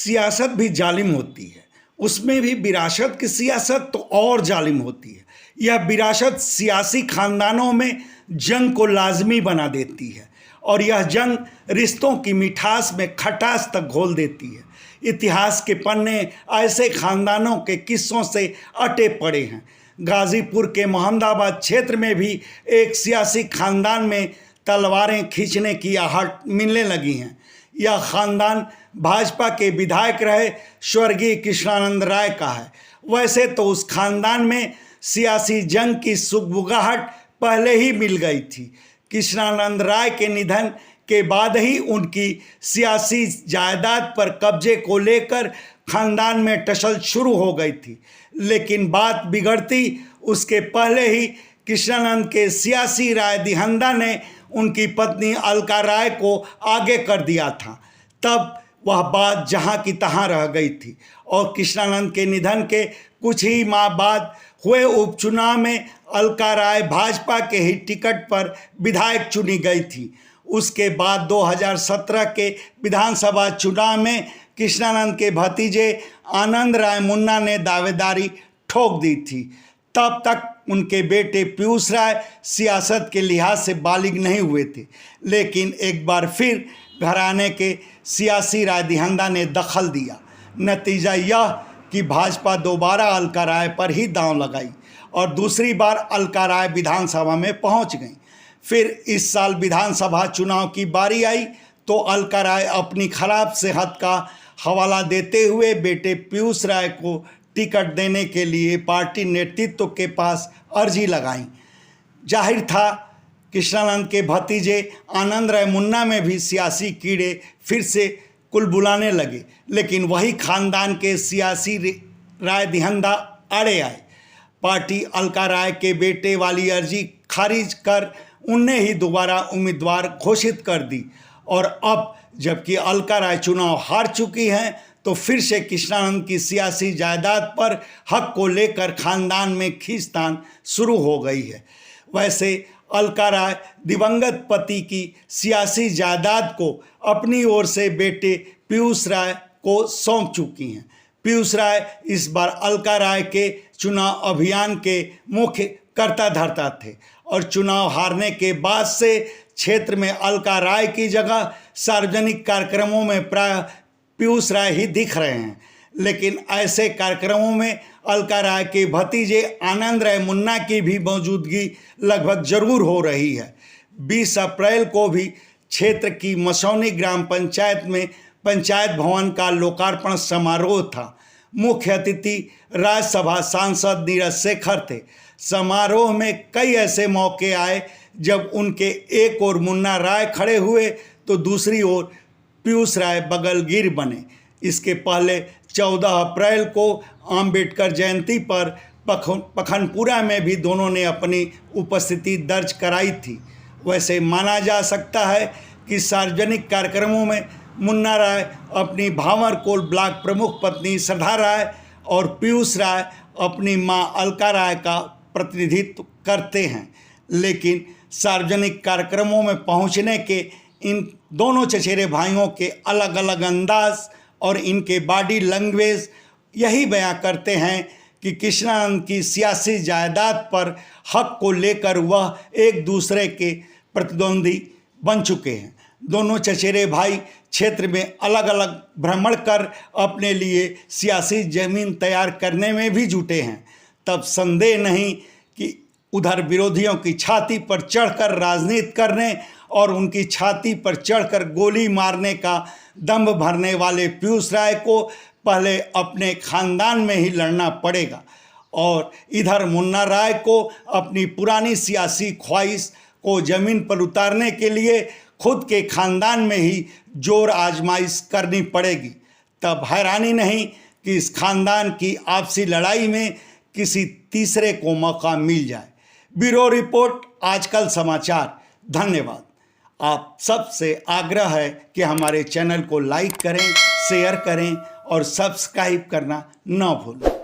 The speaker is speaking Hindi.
सियासत भी जालिम होती है, उसमें भी विरासत की सियासत तो और जालिम होती है। यह विरासत सियासी खानदानों में जंग को लाजमी बना देती है और यह जंग रिश्तों की मिठास में खटास तक घोल देती है। इतिहास के पन्ने ऐसे खानदानों के किस्सों से अटे पड़े हैं। गाजीपुर के मोहम्मदाबाद क्षेत्र में भी एक सियासी खानदान में तलवारें खींचने की आहट मिलने लगी हैं। यह खानदान भाजपा के विधायक रहे स्वर्गीय कृष्णानंद राय का है। वैसे तो उस खानदान में सियासी जंग की सुगबुगाहट पहले ही मिल गई थी। कृष्णानंद राय के निधन के बाद ही उनकी सियासी जायदाद पर कब्जे को लेकर खानदान में टसल शुरू हो गई थी, लेकिन बात बिगड़ती उसके पहले ही कृष्णानंद के सियासी राय दिहंदा ने उनकी पत्नी अलका राय को आगे कर दिया था। तब वह बात जहां की तहां रह गई थी और कृष्णानंद के निधन के कुछ ही माह बाद हुए उपचुनाव में अलका राय भाजपा के ही टिकट पर विधायक चुनी गई थी। उसके बाद 2017 के विधानसभा चुनाव में कृष्णानंद के भतीजे आनंद राय मुन्ना ने दावेदारी ठोक दी थी। तब तक उनके बेटे पीयूष राय सियासत के लिहाज से बालिग नहीं हुए थे, लेकिन एक बार फिर घराने के सियासी राय दिहंदा ने दखल दिया। नतीजा यह कि भाजपा दोबारा अलका राय पर ही दांव लगाई और दूसरी बार अलका राय विधानसभा में पहुंच गई। फिर इस साल विधानसभा चुनाव की बारी आई तो अलका राय अपनी खराब सेहत का हवाला देते हुए बेटे पीयूष राय को टिकट देने के लिए पार्टी नेतृत्व के पास अर्जी लगाई। जाहिर था कृष्णानंद के भतीजे आनंद राय मुन्ना में भी सियासी कीड़े फिर से कुलबुलाने लगे, लेकिन वही खानदान के सियासी राय दिहंदा आड़े आए। पार्टी अलका राय के बेटे वाली अर्जी खारिज कर उन्हें ही दोबारा उम्मीदवार घोषित कर दी और अब जबकि अलका राय चुनाव हार चुकी हैं तो फिर से कृष्णानंद की सियासी जायदाद पर हक को लेकर खानदान में खींचतान शुरू हो गई है। वैसे अलका राय दिवंगत पति की सियासी जायदाद को अपनी ओर से बेटे पीयूष राय को सौंप चुकी हैं। पीयूष राय इस बार अलका राय के चुनाव अभियान के मुख्य कर्ता धर्ता थे और चुनाव हारने के बाद से क्षेत्र में अलका राय की जगह सार्वजनिक कार्यक्रमों में प्राय पीयूष राय ही दिख रहे हैं। लेकिन ऐसे कार्यक्रमों में अलका राय के भतीजे आनंद राय मुन्ना की भी मौजूदगी लगभग जरूर हो रही है। 20 अप्रैल को भी क्षेत्र की मसौनी ग्राम पंचायत में पंचायत भवन का लोकार्पण समारोह था। मुख्य अतिथि राज्यसभा सांसद नीरज शेखर थे। समारोह में कई ऐसे मौके आए जब उनके एक ओर मुन्ना राय खड़े हुए तो दूसरी ओर पीयूष राय बगलगिर बने। इसके पहले 14 अप्रैल को अंबेडकर जयंती पर पखनपुरा में भी दोनों ने अपनी उपस्थिति दर्ज कराई थी। वैसे माना जा सकता है कि सार्वजनिक कार्यक्रमों में मुन्ना राय अपनी भांवरकोल ब्लॉक प्रमुख पत्नी श्रद्धा राय और पीयूष राय अपनी मां अलका राय का प्रतिनिधित्व करते हैं। लेकिन सार्वजनिक कार्यक्रमों में पहुंचने के इन दोनों चचेरे भाइयों के अलग अलग अंदाज और इनके बॉडी लैंग्वेज यही बयां करते हैं कि कृष्णानंद की सियासी जायदाद पर हक को लेकर वह एक दूसरे के प्रतिद्वंदी बन चुके हैं। दोनों चचेरे भाई क्षेत्र में अलग अलग भ्रमण कर अपने लिए सियासी जमीन तैयार करने में भी जुटे हैं। तब संदेह नहीं कि उधर विरोधियों की छाती पर चढ़कर राजनीति करने और उनकी छाती पर चढ़कर गोली मारने का दंभ भरने वाले पीयूष राय को पहले अपने खानदान में ही लड़ना पड़ेगा और इधर मुन्ना राय को अपनी पुरानी सियासी ख्वाहिश को ज़मीन पर उतारने के लिए खुद के खानदान में ही जोर आजमाइश करनी पड़ेगी। तब हैरानी नहीं कि इस खानदान की आपसी लड़ाई में किसी तीसरे को मौका मिल जाए। ब्यूरो रिपोर्ट, आजकल समाचार। धन्यवाद। आप सबसे आग्रह है कि हमारे चैनल को लाइक करें, शेयर करें और सब्सक्राइब करना न भूलें।